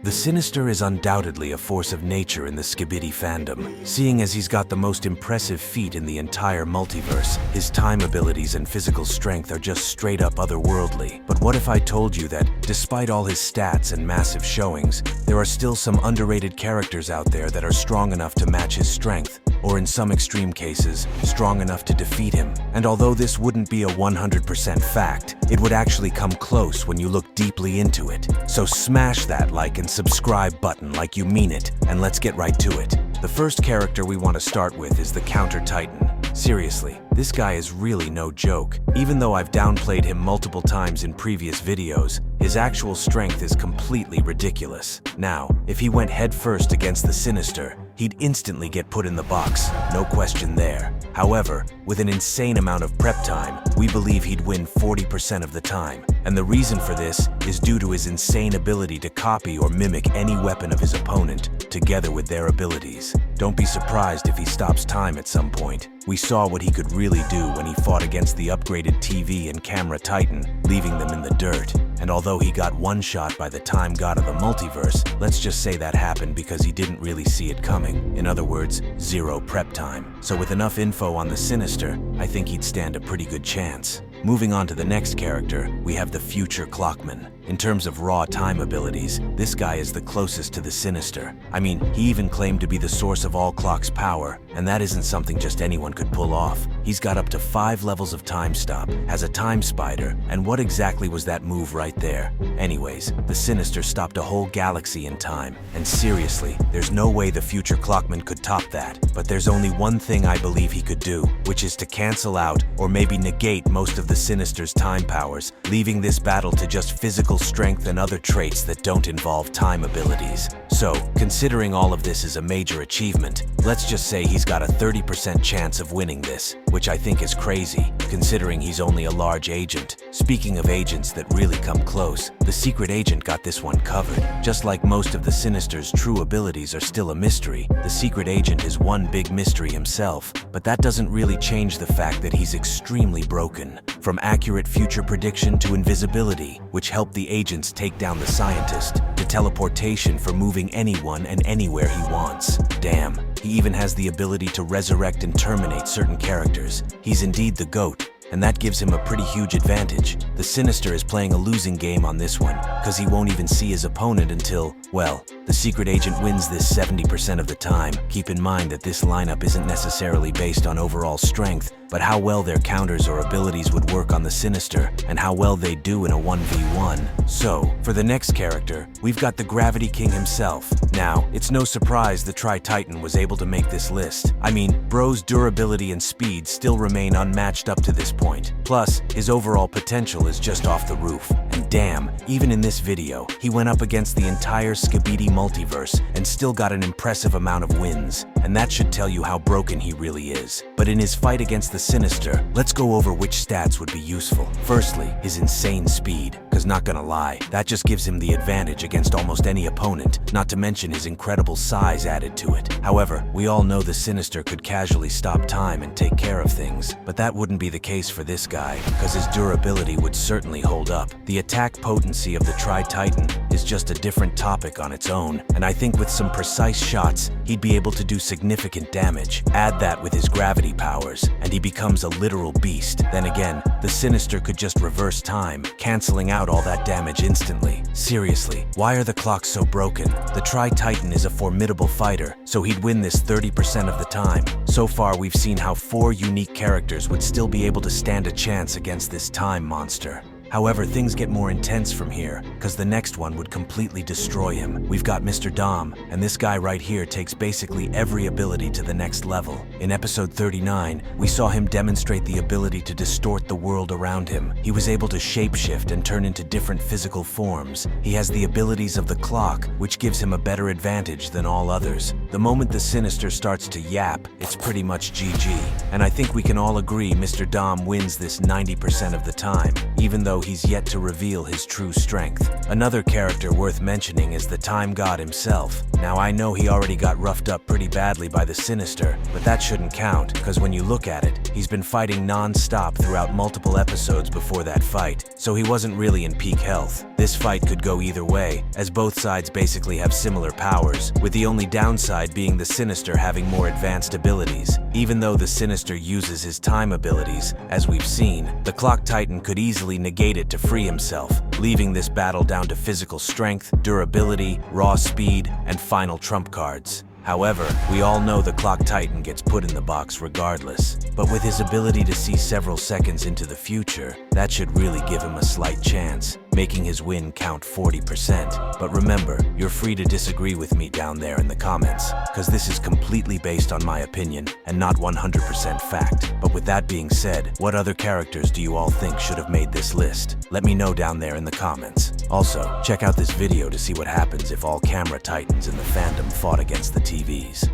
The Sinister is undoubtedly a force of nature in the Skibidi fandom, seeing as he's got the most impressive feat in the entire multiverse. His time abilities and physical strength are just straight up otherworldly. But what if I told you that, despite all his stats and massive showings, there are still some underrated characters out there that are strong enough to match his strength, or in some extreme cases, strong enough to defeat him? And although this wouldn't be a 100% fact, it would actually come close when you look deeply into it. So smash that like and subscribe button like you mean it, and let's get right to it. The first character we want to start with is the Counter Titan. Seriously, this guy is really no joke. Even though I've downplayed him multiple times in previous videos, his actual strength is completely ridiculous. Now, if he went headfirst against the Sinister, he'd instantly get put in the box, no question there. However, with an insane amount of prep time, we believe he'd win 40% of the time. And the reason for this is due to his insane ability to copy or mimic any weapon of his opponent, together with their abilities. Don't be surprised if he stops time at some point. We saw what he could really do when he fought against the upgraded TV and camera Titan, leaving them in the dirt. And although he got one shot by the time god of the multiverse, let's just say that happened because he didn't really see it coming. In other words, zero prep time. So with enough info on the Sinister, I think he'd stand a pretty good chance. Moving on to the next character, we have the future Clockman. In terms of raw time abilities, this guy is the closest to the Sinister. I mean, he even claimed to be the source of all clock's power, and that isn't something just anyone could pull off. He's got up to 5 levels of time stop, has a time spider, and what exactly was that move right there? Anyways, the Sinister stopped a whole galaxy in time, and seriously, there's no way the future Clockman could top that. But there's only one thing I believe he could do, which is to cancel out or maybe negate most of the Sinister's time powers, leaving this battle to just physical strength and other traits that don't involve time abilities. So, considering all of this is a major achievement, let's just say he's got a 30% chance of winning this, which I think is crazy, considering he's only a large agent. Speaking of agents that really come close, the secret agent got this one covered. Just like most of the Sinister's true abilities are still a mystery, the secret agent is one big mystery himself, but that doesn't really change the fact that he's extremely broken. From accurate future prediction to invisibility, which helped the agents take down the scientist, to teleportation for moving anyone and anywhere he wants. Damn, he even has the ability to resurrect and terminate certain characters. He's indeed the GOAT, and that gives him a pretty huge advantage. The Sinister is playing a losing game on this one, cause he won't even see his opponent until, well, the secret agent wins this 70% of the time. Keep in mind that this lineup isn't necessarily based on overall strength, but how well their counters or abilities would work on the Sinister, and how well they do in a 1v1. So, for the next character, we've got the Gravity King himself. Now, it's no surprise the Tri-Titan was able to make this list. I mean, bro's durability and speed still remain unmatched up to this point. Plus, his overall potential is just off the roof. And damn, even in this video, he went up against the entire Skibidi multiverse and still got an impressive amount of wins. And that should tell you how broken he really is. But in his fight against the Sinister, let's go over which stats would be useful. Firstly, his insane speed, cause not gonna lie, that just gives him the advantage against almost any opponent, not to mention his incredible size added to it. However, we all know the Sinister could casually stop time and take care of things, but that wouldn't be the case for this guy, cause his durability would certainly hold up. The attack potency of the Tri-Titan is just a different topic on its own, and I think with some precise shots, he'd be able to do significant damage. Add that with his gravity powers, and he becomes a literal beast. Then again, the Sinister could just reverse time, canceling out all that damage instantly. Seriously, why are the clocks so broken? The Tri-Titan is a formidable fighter, so he'd win this 30% of the time. So far, we've seen how 4 unique characters would still be able to stand a chance against this time monster. However, things get more intense from here, cause the next one would completely destroy him. We've got Mr. Dom, and this guy right here takes basically every ability to the next level. In episode 39, we saw him demonstrate the ability to distort the world around him. He was able to shapeshift and turn into different physical forms. He has the abilities of the clock, which gives him a better advantage than all others. The moment the Sinister starts to yap, it's pretty much GG. And I think we can all agree Mr. Dom wins this 90% of the time, even though though he's yet to reveal his true strength. Another character worth mentioning is the Time God himself. Now I know he already got roughed up pretty badly by the Sinister, but that shouldn't count, because when you look at it, he's been fighting non-stop throughout multiple episodes before that fight, so he wasn't really in peak health. This fight could go either way, as both sides basically have similar powers, with the only downside being the Sinister having more advanced abilities. Even though the Sinister uses his time abilities, as we've seen, the Clock Titan could easily negate it to free himself, leaving this battle down to physical strength, durability, raw speed, and final trump cards. However, we all know the Clock Titan gets put in the box regardless, but with his ability to see several seconds into the future, that should really give him a slight chance, making his win count 40%. But remember, you're free to disagree with me down there in the comments, because this is completely based on my opinion and not 100% fact. But with that being said, what other characters do you all think should have made this list? Let me know down there in the comments. Also, check out this video to see what happens if all camera titans in the fandom fought against the TVs.